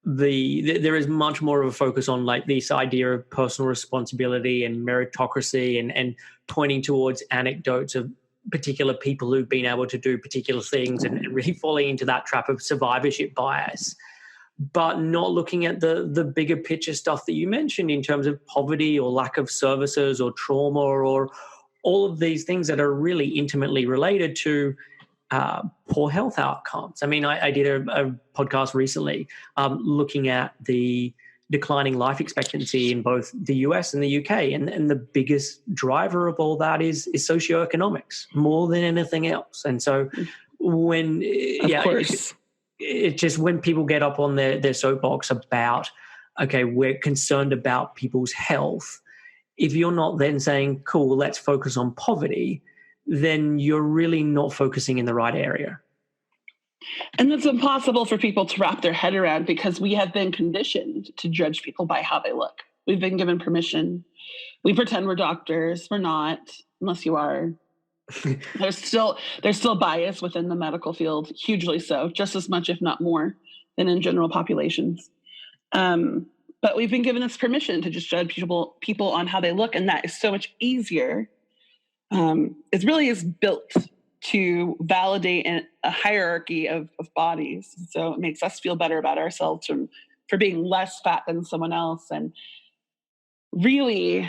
there is much more of a focus on like this idea of personal responsibility and meritocracy and pointing towards anecdotes of particular people who've been able to do particular things and really falling into that trap of survivorship bias, but not looking at the bigger picture stuff that you mentioned in terms of poverty or lack of services or trauma or all of these things that are really intimately related to poor health outcomes. I mean, I did a podcast recently looking at the declining life expectancy in both the US and the UK. And the biggest driver of all that is socioeconomics more than anything else. And so when, it's just when people get up on their soapbox about, okay, we're concerned about people's health, if you're not then saying, cool, let's focus on poverty, then you're really not focusing in the right area. And it's impossible for people to wrap their head around because we have been conditioned to judge people by how they look. We've been given permission. We pretend we're doctors. We're not, unless you are. There's still bias within the medical field, hugely so, just as much, if not more, than in general populations. But we've been given this permission to just judge people on how they look, and that is so much easier. It really is built to validate a hierarchy of bodies. So it makes us feel better about ourselves for being less fat than someone else. And really,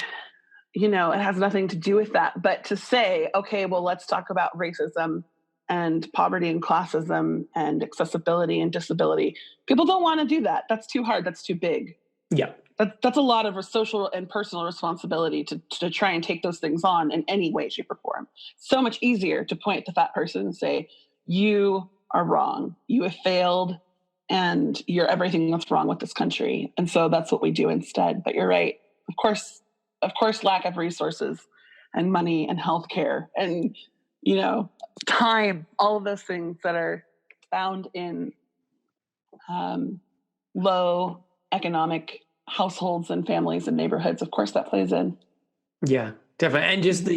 it has nothing to do with that. But to say, okay, well, let's talk about racism and poverty and classism and accessibility and disability. People don't want to do that. That's too hard. That's too big. Yeah. That's a lot of social and personal responsibility to try and take those things on in any way, shape, or form. So much easier to point at the fat person and say, you are wrong. You have failed and you're everything that's wrong with this country. And so that's what we do instead. But you're right. Of course, lack of resources and money and healthcare and, time, all of those things that are found in low economic households and families and neighborhoods. Of course, that plays in. Yeah, definitely. And just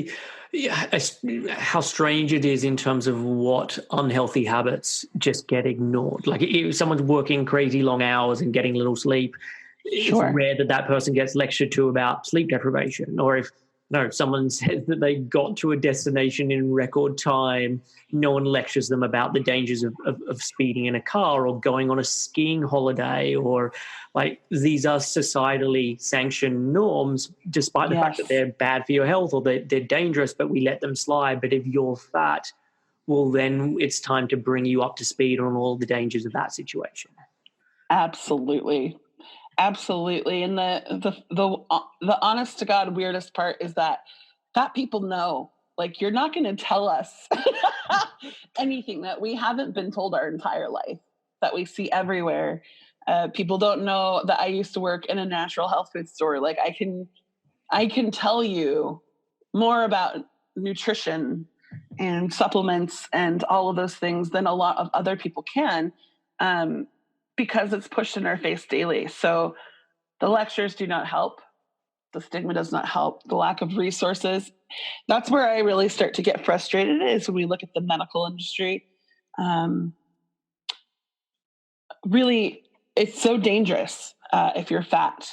how strange it is in terms of what unhealthy habits just get ignored. Like if someone's working crazy long hours and getting little sleep, it's rare that person gets lectured to about sleep deprivation. Or if someone says that they got to a destination in record time, no one lectures them about the dangers of speeding in a car or going on a skiing holiday, or like these are societally sanctioned norms, despite the fact that they're bad for your health or they're dangerous, but we let them slide. But if you're fat, well, then it's time to bring you up to speed on all the dangers of that situation. Absolutely. Absolutely. And the honest to God weirdest part is that fat people know, like, you're not going to tell us anything that we haven't been told our entire life, that we see everywhere. People don't know that I used to work in a natural health food store. Like I can tell you more about nutrition and supplements and all of those things than a lot of other people can, because it's pushed in our face daily. So the lectures do not help. The stigma does not help. The lack of resources. That's where I really start to get frustrated, is when we look at the medical industry. Really, it's so dangerous if you're fat.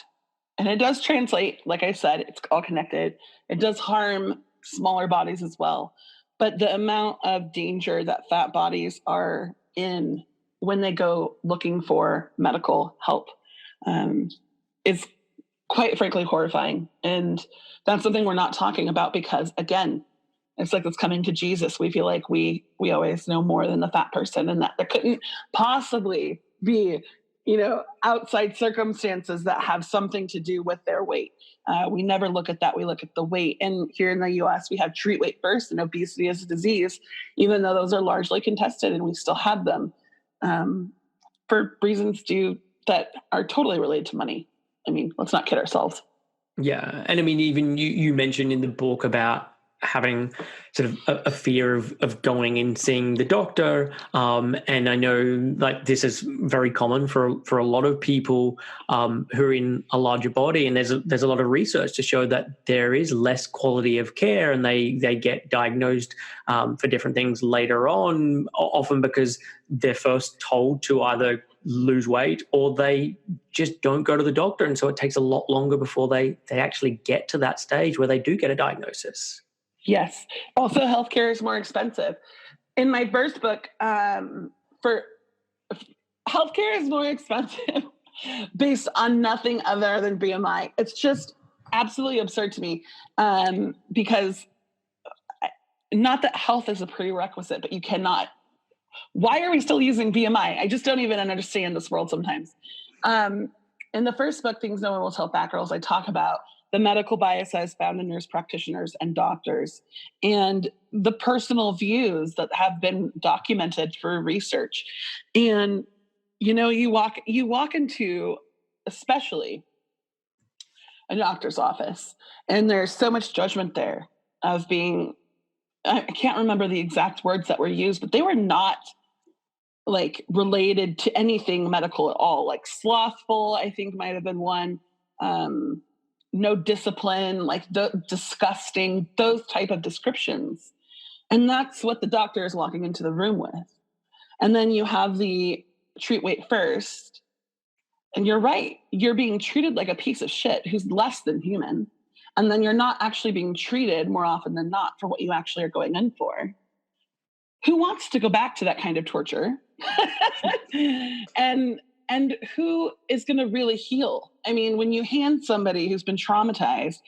And it does translate, like I said, it's all connected. It does harm smaller bodies as well. But the amount of danger that fat bodies are in when they go looking for medical help is quite frankly horrifying. And that's something we're not talking about, because again, it's like it's coming to Jesus. We feel like we always know more than the fat person, and that there couldn't possibly be, outside circumstances that have something to do with their weight. We never look at that. We look at the weight. And here in the US, we have treat weight first and obesity as a disease, even though those are largely contested and we still have them for reasons that are totally related to money. I mean, let's not kid ourselves. Yeah. And I mean, even you mentioned in the book about having sort of a fear of going and seeing the doctor. And I know like this is very common for a lot of people who are in a larger body. And there's a lot of research to show that there is less quality of care, and they get diagnosed for different things later on, often because they're first told to either lose weight or they just don't go to the doctor. And so it takes a lot longer before they actually get to that stage where they do get a diagnosis. Yes. Also, healthcare is more expensive. In my first book, for healthcare is more expensive based on nothing other than BMI. It's just absolutely absurd to me, because not that health is a prerequisite, but you cannot. Why are we still using BMI? I just don't even understand this world sometimes. In the first book, Things No One Will Tell Fat Girls, I talk about the medical biases found in nurse practitioners and doctors, and the personal views that have been documented through research. And, you walk into, especially a doctor's office, and there's so much judgment there of being, I can't remember the exact words that were used, but they were not like related to anything medical at all. Like slothful, I think might have been one. No discipline, like disgusting, those type of descriptions. And that's what the doctor is walking into the room with. And then you have the treat weight first. And you're right. You're being treated like a piece of shit who's less than human. And then you're not actually being treated more often than not for what you actually are going in for. Who wants to go back to that kind of torture? And who is going to really heal? I mean, when you hand somebody who's been traumatized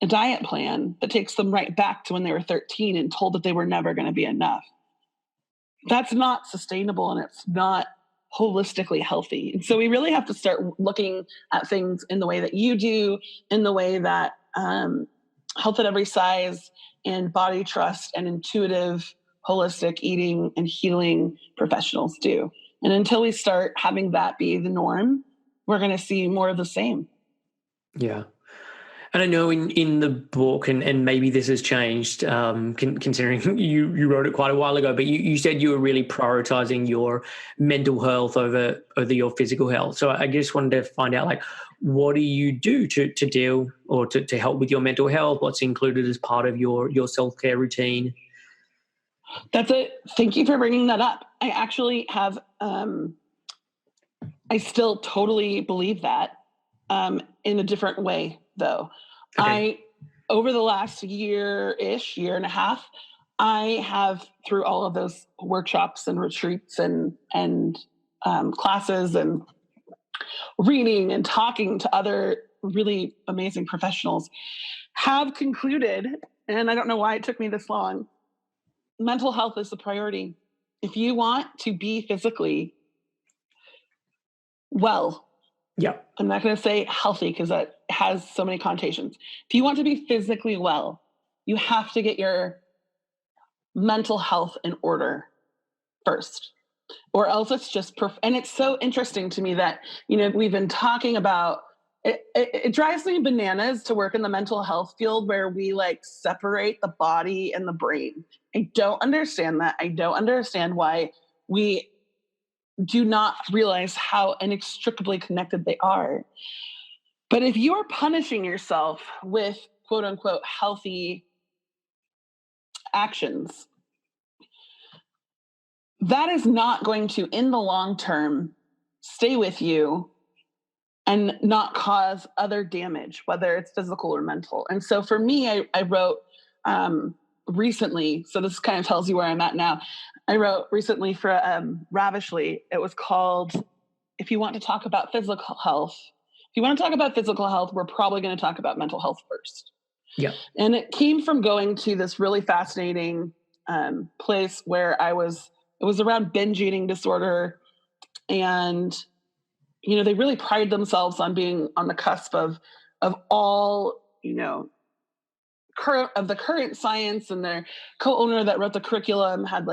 a diet plan that takes them right back to when they were 13 and told that they were never going to be enough, that's not sustainable, and it's not holistically healthy. And so we really have to start looking at things in the way that you do, in the way that Health at Every Size and Body Trust and intuitive holistic eating and healing professionals do. And until we start having that be the norm, we're going to see more of the same. Yeah. And I know in the book, and maybe this has changed, considering you wrote it quite a while ago, but you said you were really prioritizing your mental health over your physical health. So I just wanted to find out, like, what do you do to deal or to help with your mental health? What's included as part of your self-care routine? That's it. Thank you for bringing that up. I actually have, I still totally believe that in a different way, though. Okay. Over the last year and a half, I have, through all of those workshops and retreats and classes and reading and talking to other really amazing professionals, have concluded, and I don't know why it took me this long, mental health is the priority. If you want to be physically well, I'm not going to say healthy because that has so many connotations. If you want to be physically well, you have to get your mental health in order first. or else it's just, and it's so interesting to me that, we've been talking about, it drives me bananas to work in the mental health field where we like separate the body and the brain. I don't understand that. I don't understand why we do not realize how inextricably connected they are. But if you are punishing yourself with quote unquote healthy actions, that is not going to, in the long term, stay with you and not cause other damage, whether it's physical or mental. And so for me, I wrote recently, so this kind of tells you where I'm at now. I wrote recently for Ravishly. It was called, if you want to talk about physical health, we're probably going to talk about mental health first. Yeah. And it came from going to this really fascinating place where it was around binge eating disorder. And, they really pride themselves on being on the cusp of all, the current science, and their co-owner that wrote the curriculum had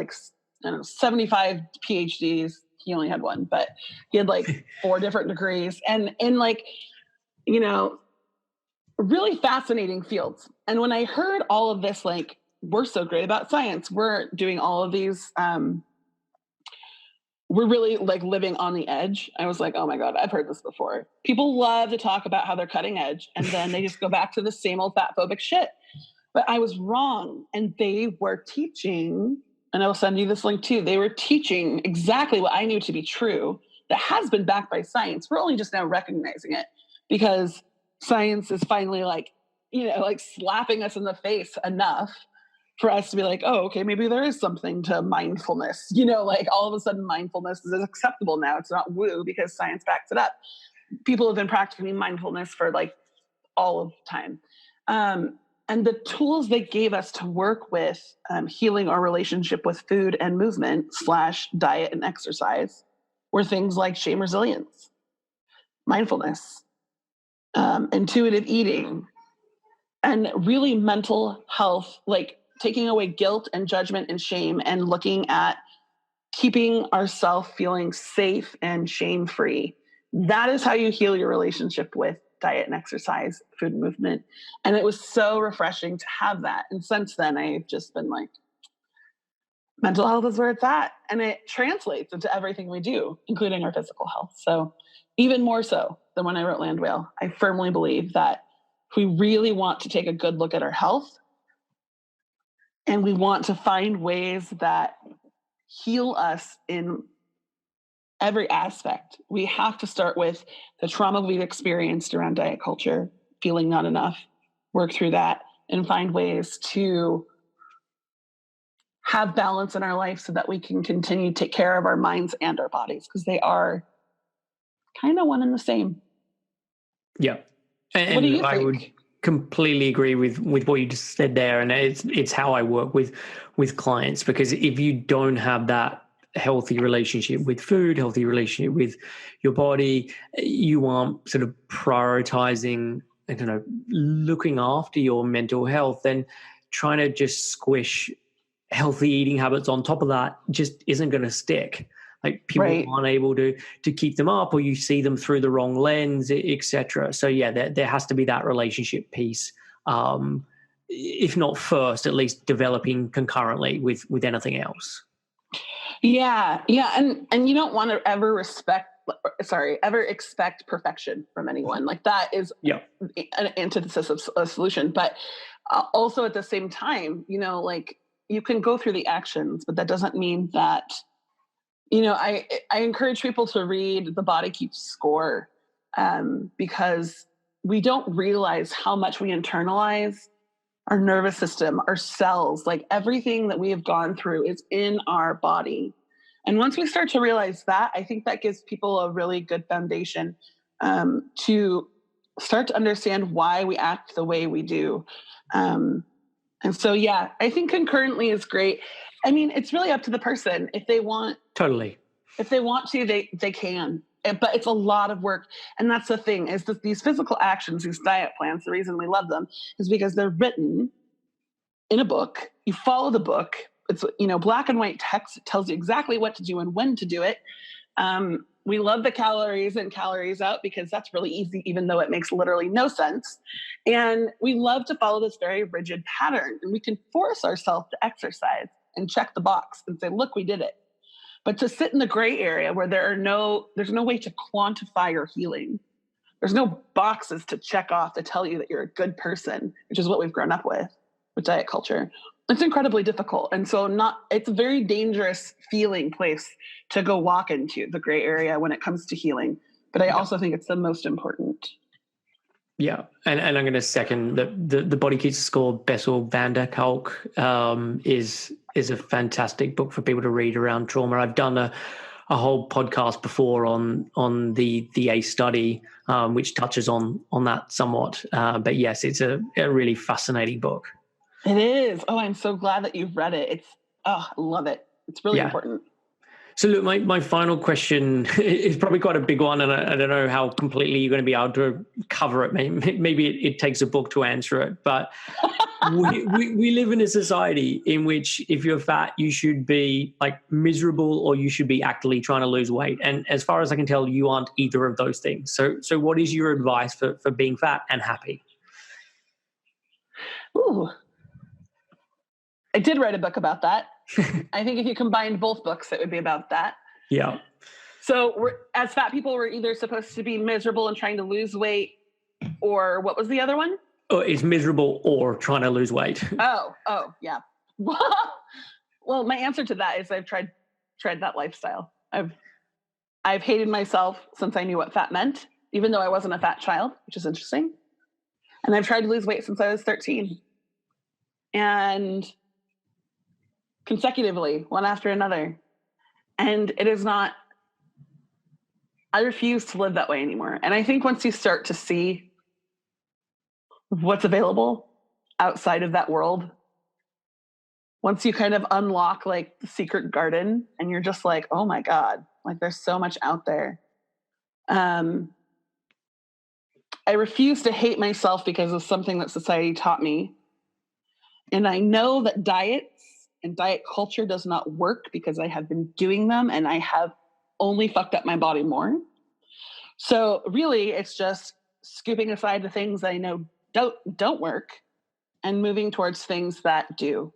75 PhDs. He only had one, but he had 4 different degrees and really fascinating fields. And when I heard all of this, we're so great about science, we're doing all of these, we're really living on the edge. I was like, oh my God, I've heard this before. People love to talk about how they're cutting edge, and then they just go back to the same old fat phobic shit. But I was wrong. And they were teaching, and I will send you this link too. They were teaching exactly what I knew to be true that has been backed by science. We're only just now recognizing it because science is finally slapping us in the face enough for us to be like, oh, okay, maybe there is something to mindfulness. All of a sudden mindfulness is acceptable now. It's not woo because science backs it up. People have been practicing mindfulness for all of time. And the tools they gave us to work with healing our relationship with food and movement / diet and exercise were things like shame resilience, mindfulness, intuitive eating, and really mental health, taking away guilt and judgment and shame and looking at keeping ourselves feeling safe and shame-free. That is how you heal your relationship with diet and exercise, food and movement. And it was so refreshing to have that. And since then, I've just been mental health is where it's at. And it translates into everything we do, including our physical health. So even more so than when I wrote Land Whale, I firmly believe that if we really want to take a good look at our health, and we want to find ways that heal us in every aspect, we have to start with the trauma we've experienced around diet culture, feeling not enough, work through that, and find ways to have balance in our life so that we can continue to take care of our minds and our bodies, because they are kind of one and the same. Yeah. And what do you think? I would completely agree with what you just said there. And it's how I work with clients, because if you don't have that healthy relationship with food, healthy relationship with your body, you aren't sort of prioritizing, looking after your mental health, then trying to just squish healthy eating habits on top of that just isn't going to stick. People aren't able to keep them up, or you see them through the wrong lens, etc. So yeah, there has to be that relationship piece. If not first, at least developing concurrently with anything else. Yeah. And you don't want to ever expect perfection from anyone. That is an antithesis of a solution. But also at the same time, you can go through the actions, but that doesn't mean that, I encourage people to read The Body Keeps Score, because we don't realize how much we internalize our nervous system, our cells, everything that we have gone through is in our body. And once we start to realize that, I think that gives people a really good foundation to start to understand why we act the way we do. And so, yeah, I think concurrently is great. I mean, it's really up to the person. If they want, totally. If they want to, they can. But it's a lot of work. And that's the thing, is that these physical actions, these diet plans, the reason we love them is because they're written in a book. You follow the book, it's, black and white text. It tells you exactly what to do and when to do it. We love the calories in, calories out, because that's really easy, even though it makes literally no sense. And we love to follow this very rigid pattern, and we can force ourselves to exercise and check the box and say, look, we did it. But to sit in the gray area where there's no way to quantify your healing. There's no boxes to check off to tell you that you're a good person, which is what we've grown up with diet culture. It's incredibly difficult. And so it's a very dangerous feeling place to go walk into, the gray area, when it comes to healing. But I also think it's the most important. Yeah. And I'm going to second that the Body Keeps the Score. Bessel van der Kolk is a fantastic book for people to read around trauma. I've done a whole podcast before on the ACE study, which touches on that somewhat. But yes, it's a really fascinating book. It is. Oh, I'm so glad that you've read it. I love it. It's really important. So look, my final question is probably quite a big one, and I don't know how completely you're going to be able to cover it. Maybe it takes a book to answer it, but we live in a society in which if you're fat, you should be like miserable, or you should be actively trying to lose weight. And as far as I can tell, you aren't either of those things. So what is your advice for being fat and happy? Ooh. I did write a book about that. I think if you combined both books, it would be about that. Yeah. So as fat people, we're either supposed to be miserable and trying to lose weight, or what was the other one? Oh, it's miserable or trying to lose weight. Oh, yeah. Well, my answer to that is I've tried that lifestyle. I've hated myself since I knew what fat meant, even though I wasn't a fat child, which is interesting. And I've tried to lose weight since I was 13. And consecutively, one after another. And it is not, I refuse to live that way anymore. And I think once you start to see what's available outside of that world, once you kind of unlock like the secret garden and you're just like, oh my God, like there's so much out there. I refuse to hate myself because of something that society taught me. And I know that diets and diet culture does not work because I have been doing them and I have only fucked up my body more. So really it's just scooping aside the things I know don't work and moving towards things that do.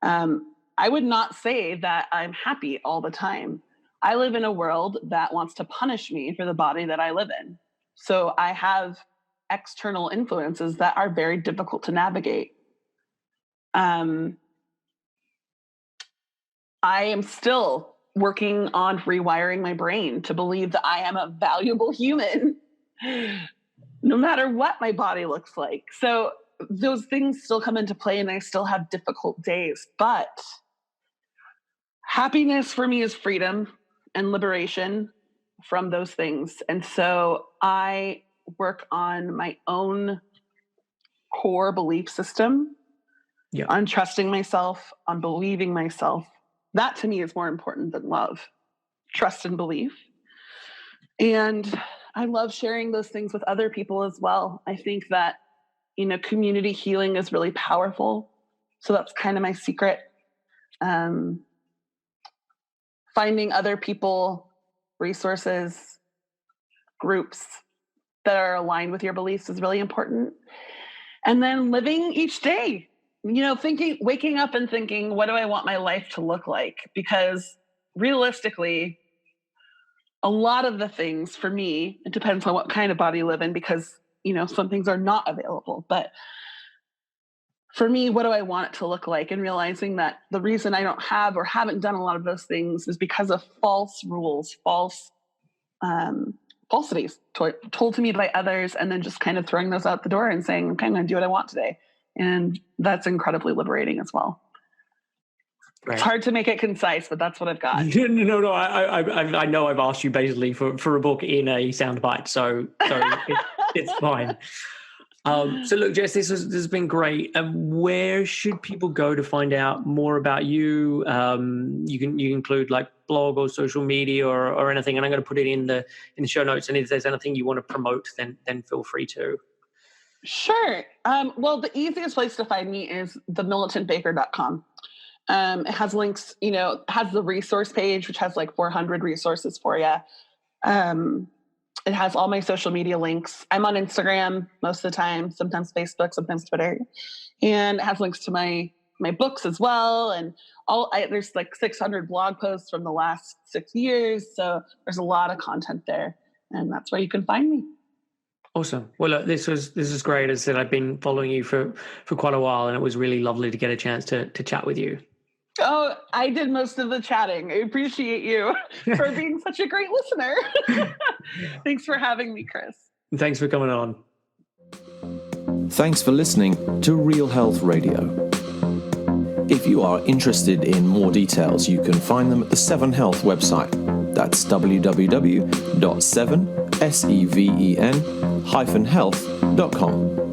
I would not say that I'm happy all the time. I live in a world that wants to punish me for the body that I live in. So I have external influences that are very difficult to navigate. I am still working on rewiring my brain to believe that I am a valuable human, no matter what my body looks like. So those things still come into play and I still have difficult days, but happiness for me is freedom and liberation from those things. And so I work on my own core belief system, on trusting myself, on believing myself. That to me is more important than love, trust and belief. And I love sharing those things with other people as well. I think that, community healing is really powerful. So that's kind of my secret. Finding other people, resources, groups that are aligned with your beliefs is really important. And then living each day, waking up and thinking, what do I want my life to look like? Because realistically, a lot of the things for me, it depends on what kind of body you live in, because, some things are not available. But for me, what do I want it to look like? And realizing that the reason I don't have or haven't done a lot of those things is because of false rules, falsities told to me by others, and then just kind of throwing those out the door and saying, okay, I'm going to do what I want today. And that's incredibly liberating as well. Right. It's hard to make it concise, but that's what I've got. No. I know I've asked you basically for a book in a soundbite, so it's fine. So look, Jes, this has been great. Where should people go to find out more about you? You can include like blog or social media or anything, and I'm going to put it in the show notes. And if there's anything you want to promote, then feel free to. Sure. Well, the easiest place to find me is themilitantbaker.com. It has links, it has the resource page, which has like 400 resources for you. It has all my social media links. I'm on Instagram most of the time, sometimes Facebook, sometimes Twitter. And it has links to my books as well. And there's like 600 blog posts from the last 6 years. So there's a lot of content there. And that's where you can find me. Awesome. Well, look, this is great. As I said, I've been following you for quite a while, and it was really lovely to get a chance to chat with you. Oh, I did most of the chatting. I appreciate you for being such a great listener. Thanks for having me, Chris. Thanks for coming on. Thanks for listening to Real Health Radio. If you are interested in more details, you can find them at the 7 Health website. That's www.7health.com.